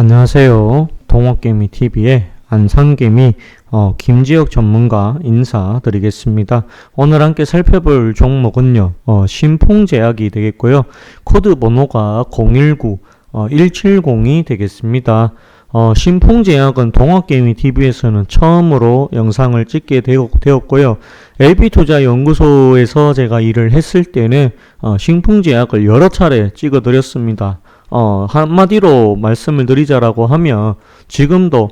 안녕하세요. 동호개미TV의 안상개미 김지혁 전문가 인사드리겠습니다. 오늘 함께 살펴볼 종목은요. 신풍제약이 되겠고요. 코드 번호가 019-170이 되겠습니다. 신풍제약은 동호개미TV에서는 처음으로 영상을 찍게 되었고요. LB투자연구소에서 제가 일을 했을 때는 신풍제약을 여러 차례 찍어 드렸습니다. 한마디로 말씀을 드리자라고 하면 지금도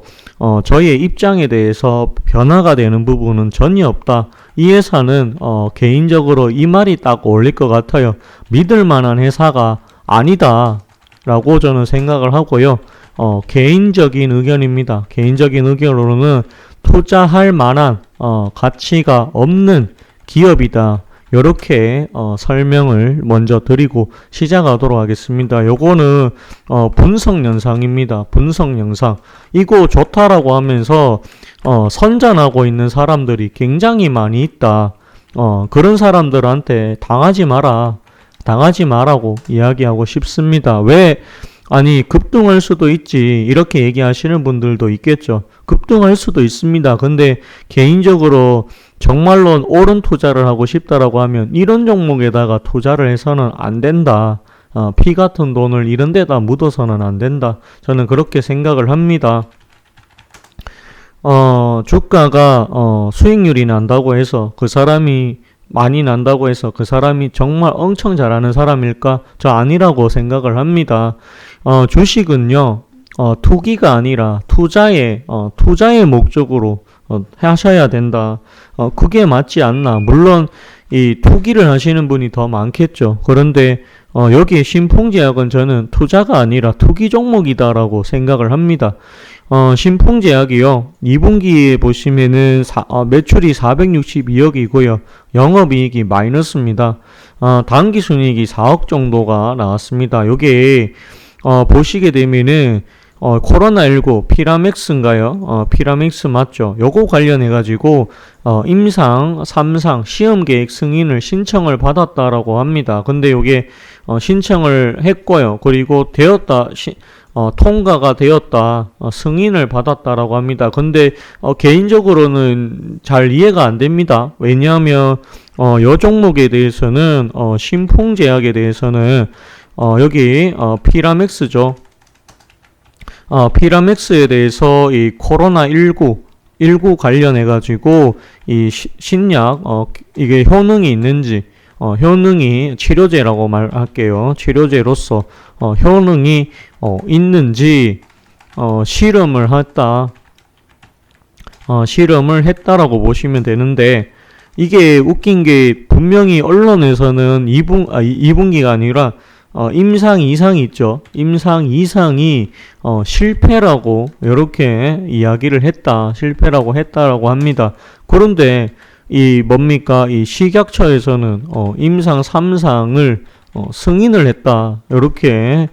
저희의 입장에 대해서 변화가 되는 부분은 전혀 없다. 이 회사는 개인적으로 이 말이 딱 어울릴 것 같아요. 믿을 만한 회사가 아니다 라고 저는 생각을 하고요. 개인적인 의견입니다. 개인적인 의견으로는 투자할 만한 가치가 없는 기업이다. 요렇게 설명을 먼저 드리고 시작하도록 하겠습니다. 요거는 분석 영상입니다. 분석 영상. 이거 좋다라고 하면서 선전하고 있는 사람들이 굉장히 많이 있다. 그런 사람들한테 당하지 마라고 이야기하고 싶습니다. 왜? 아니 급등할 수도 있지 이렇게 얘기하시는 분들도 있겠죠. 급등할 수도 있습니다. 근데 개인적으로 정말로 옳은 투자를 하고 싶다라고 하면 이런 종목에다가 투자를 해서는 안 된다. 피 같은 돈을 이런 데다 묻어서는 안 된다. 저는 그렇게 생각을 합니다. 주가가 수익률이 난다고 해서 그 사람이 많이 난다고 해서 그 사람이 정말 엄청 잘하는 사람일까? 저 아니라고 생각을 합니다. 주식은요, 투기가 아니라 투자의 목적으로 하셔야 된다. 그게 맞지 않나. 물론 이 투기를 하시는 분이 더 많겠죠. 그런데 여기 신풍제약은 저는 투자가 아니라 투기 종목이다라고 생각을 합니다. 신풍제약이요. 2분기에 보시면은 매출이 462억이고요. 영업이익이 마이너스입니다. 당기순이익이 4억 정도가 나왔습니다. 요게 보시게 되면은 코로나19 피라맥스인가요? 피라맥스 맞죠? 요거 관련해가지고 임상 3상 시험계획 승인을 신청을 받았다라고 합니다. 근데 요게 신청을 했고요. 그리고 통과가 되었다. 승인을 받았다라고 합니다. 근데 개인적으로는 잘 이해가 안 됩니다. 왜냐하면 요 종목에 대해서는 신풍제약에 대해서는 여기 피라맥스죠. 피라맥스에 대해서 이 코로나19 관련해가지고 이 신약 이게 효능이 있는지 효능이 치료제라고 말할게요. 치료제로서 효능이 있는지 실험을 했다라고 보시면 되는데 이게 웃긴 게 분명히 언론에서는 2분기가 아니라 임상 2상이 있죠. 임상 2상이 실패라고 이렇게 이야기를 했다. 실패라고 했다라고 합니다. 그런데 이 식약처에서는 임상 3상을 승인을 했다. 이렇게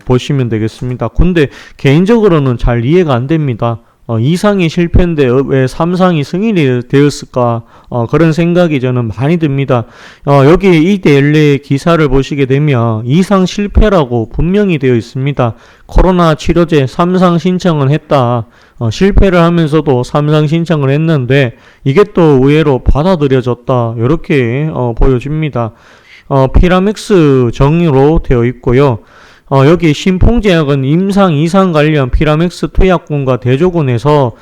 보시면 되겠습니다. 근데 개인적으로는 잘 이해가 안 됩니다. 2상이 실패인데 왜 3상이 승인이 되었을까? 그런 생각이 저는 많이 듭니다. 여기 이 델레 기사를 보시게 되면 2상 실패라고 분명히 되어 있습니다. 코로나 치료제 3상 신청은 했다. 실패를 하면서도 3상 신청을 했는데 이게 또 의외로 받아들여졌다. 이렇게 보여집니다. 피라맥스 정의로 되어 있고요. 여기 신풍제약은 임상 2상 관련 피라맥스 투약군과 대조군에서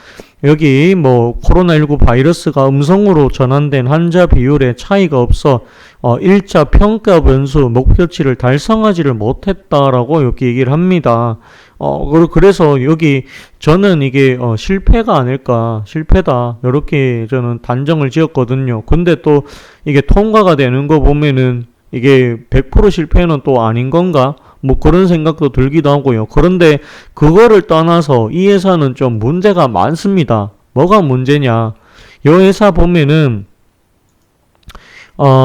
여기 코로나19 바이러스가 음성으로 전환된 환자 비율에 차이가 없어 1차 평가 변수 목표치를 달성하지를 못했다라고 여기 얘기를 합니다. 그래서 여기 저는 이게 실패가 아닐까, 실패다 이렇게 저는 단정을 지었거든요. 근데 또 이게 통과가 되는 거 보면은 이게 100% 실패는 또 아닌 건가? 그런 생각도 들기도 하고요. 그런데 그거를 떠나서 이 회사는 좀 문제가 많습니다. 뭐가 문제냐? 이 회사 보면은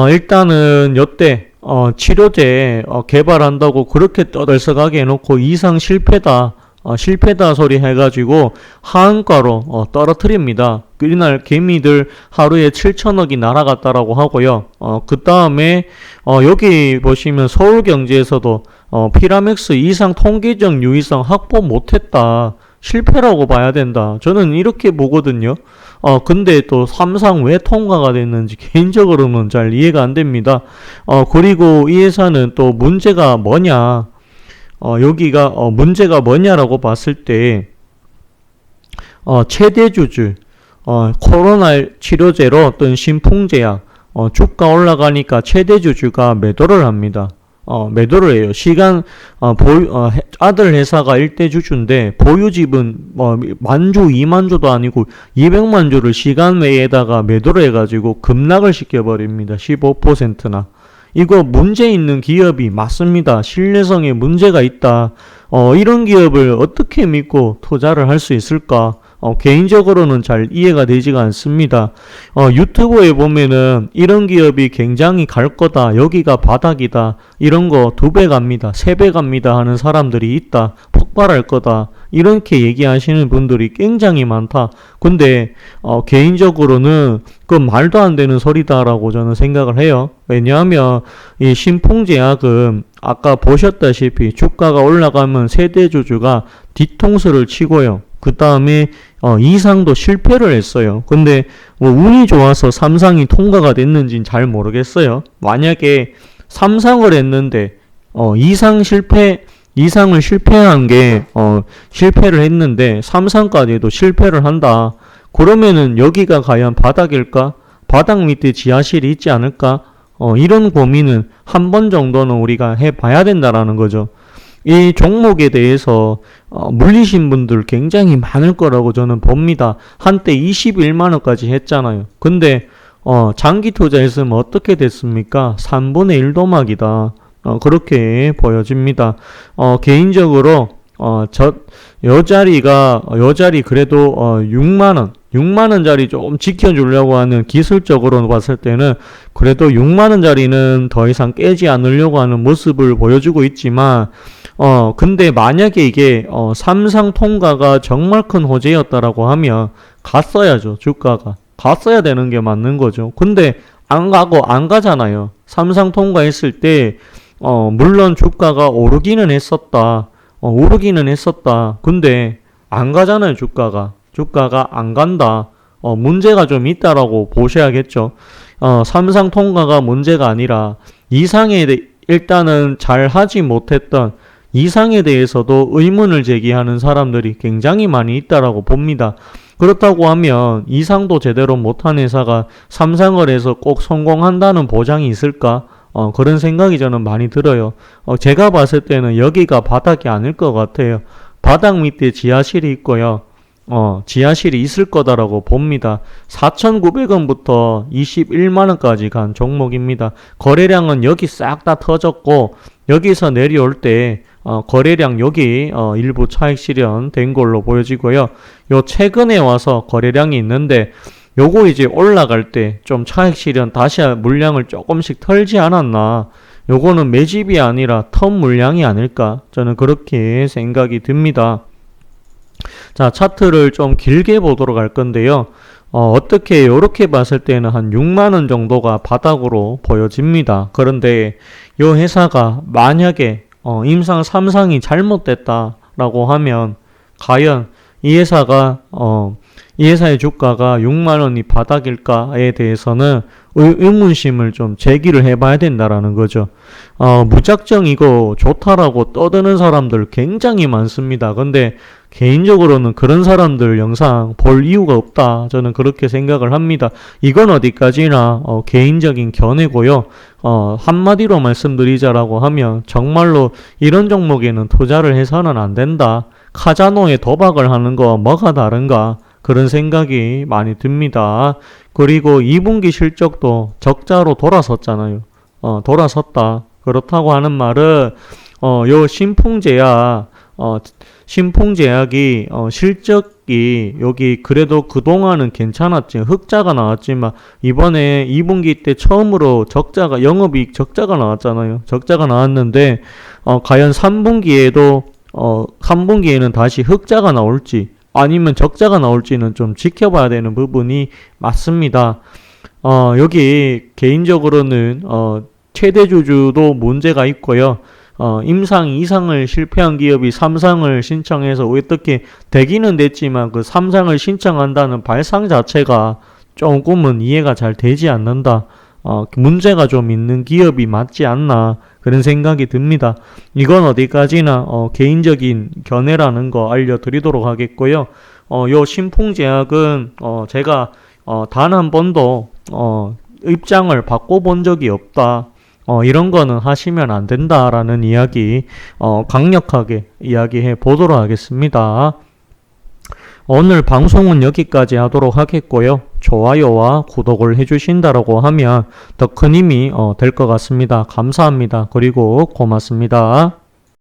일단은 여태 치료제 개발한다고 그렇게 떠들썩하게 해놓고 이상 실패다. 실패다 소리 해가지고 하한가로 떨어뜨립니다. 이날 개미들 하루에 7천억이 날아갔다라고 하고요. 그 다음에 여기 보시면 서울경제에서도 피라맥스 이상 통계적 유의성 확보 못했다. 실패라고 봐야 된다. 저는 이렇게 보거든요. 근데 또 삼상 왜 통과가 됐는지 개인적으로는 잘 이해가 안 됩니다. 그리고 이 회사는 또 문제가 뭐냐. 여기가, 문제가 뭐냐라고 봤을 때, 최대 주주, 코로나 치료제로 어떤 신풍제약, 주가 올라가니까 최대 주주가 매도를 합니다. 매도를 해요. 아들 회사가 1대 주주인데, 보유집은, 만주, 2만주도 아니고, 200만주를 시간 외에다가 매도를 해가지고 급락을 시켜버립니다. 15%나. 이거 문제 있는 기업이 맞습니다. 신뢰성에 문제가 있다. 이런 기업을 어떻게 믿고 투자를 할 수 있을까? 개인적으로는 잘 이해가 되지가 않습니다. 유튜브에 보면은 이런 기업이 굉장히 갈 거다. 여기가 바닥이다. 이런 거 2배 갑니다. 3배 갑니다. 하는 사람들이 있다. 폭발할 거다. 이렇게 얘기하시는 분들이 굉장히 많다. 근데 개인적으로는 그 말도 안 되는 소리다라고 저는 생각을 해요. 왜냐하면 이 신풍제약은 아까 보셨다시피 주가가 올라가면 세대 주주가 뒤통수를 치고요. 그 다음에 이상도 실패를 했어요. 근데 뭐 운이 좋아서 삼상이 통과가 됐는지는 잘 모르겠어요. 만약에 삼상을 했는데 이상을 실패한 게 실패를 했는데 삼상까지도 실패를 한다. 그러면은 여기가 과연 바닥일까? 바닥 밑에 지하실이 있지 않을까? 이런 고민은 한 번 정도는 우리가 해봐야 된다라는 거죠. 이 종목에 대해서 물리신 분들 굉장히 많을 거라고 저는 봅니다. 한때 21만원까지 했잖아요. 근데 장기 투자했으면 어떻게 됐습니까? 3분의 1 도막이다. 그렇게 보여집니다. 개인적으로 요 자리 그래도 6만원짜리 조금 지켜주려고 하는, 기술적으로 봤을 때는 그래도 6만원짜리는 더 이상 깨지 않으려고 하는 모습을 보여주고 있지만, 근데 만약에 이게 삼상 통과가 정말 큰 호재였다라고 하면 갔어야죠. 주가가 갔어야 되는 게 맞는 거죠. 근데 안 가잖아요. 삼상 통과했을 때 물론 주가가 오르기는 했었다. 근데 안 가잖아요. 주가가 안 간다. 문제가 좀 있다라고 보셔야겠죠. 삼상 통과가 문제가 아니라 일단은 잘 하지 못했던 이상에 대해서도 의문을 제기하는 사람들이 굉장히 많이 있다라고 봅니다. 그렇다고 하면 이상도 제대로 못한 회사가 삼상을 해서 꼭 성공한다는 보장이 있을까? 그런 생각이 저는 많이 들어요. 제가 봤을 때는 여기가 바닥이 아닐 것 같아요. 바닥 밑에 지하실이 있고요. 지하실이 있을 거다라고 봅니다. 4,900원부터 21만원까지 간 종목입니다. 거래량은 여기 싹 다 터졌고, 여기서 내려올 때 거래량 여기 일부 차익 실현된 걸로 보여지고요. 요 최근에 와서 거래량이 있는데 요거 이제 올라갈 때 좀 차익 실현 다시 물량을 조금씩 털지 않았나. 요거는 매집이 아니라 턴 물량이 아닐까. 저는 그렇게 생각이 듭니다. 자, 차트를 좀 길게 보도록 할 건데요. 어떻게 요렇게 봤을 때는 한 6만원 정도가 바닥으로 보여집니다. 그런데 요 회사가 만약에 임상 3상이 잘못됐다라고 하면 과연 이 회사의 주가가 6만원이 바닥일까에 대해서는 의문심을 좀 제기를 해봐야 된다라는 거죠. 무작정 이거 좋다라고 떠드는 사람들 굉장히 많습니다. 근데 개인적으로는 그런 사람들 영상 볼 이유가 없다. 저는 그렇게 생각을 합니다. 이건 어디까지나 개인적인 견해고요. 한마디로 말씀드리자라고 하면 정말로 이런 종목에는 투자를 해서는 안 된다. 카자노에 도박을 하는 거와 뭐가 다른가? 그런 생각이 많이 듭니다. 그리고 2분기 실적도 적자로 돌아섰잖아요. 돌아섰다. 그렇다고 하는 말은 요 신풍제약이 실적이 여기 그래도 그동안은 괜찮았지. 흑자가 나왔지만 이번에 2분기 때 처음으로 영업이익 적자가 나왔잖아요. 적자가 나왔는데 과연 3분기에는 다시 흑자가 나올지 아니면 적자가 나올지는 좀 지켜봐야 되는 부분이 맞습니다. 여기 개인적으로는 최대 주주도 문제가 있고요. 임상 2상을 실패한 기업이 3상을 신청해서 어떻게 되기는 됐지만 그 3상을 신청한다는 발상 자체가 조금은 이해가 잘 되지 않는다. 문제가 좀 있는 기업이 맞지 않나 그런 생각이 듭니다. 이건 어디까지나 개인적인 견해라는 거 알려드리도록 하겠고요. 요 신풍제약은 제가 단 한 번도 입장을 바꿔본 적이 없다. 이런 거는 하시면 안 된다라는 이야기 강력하게 이야기해 보도록 하겠습니다. 오늘 방송은 여기까지 하도록 하겠고요. 좋아요와 구독을 해주신다라고 하면 더 큰 힘이 될 것 같습니다. 감사합니다. 그리고 고맙습니다.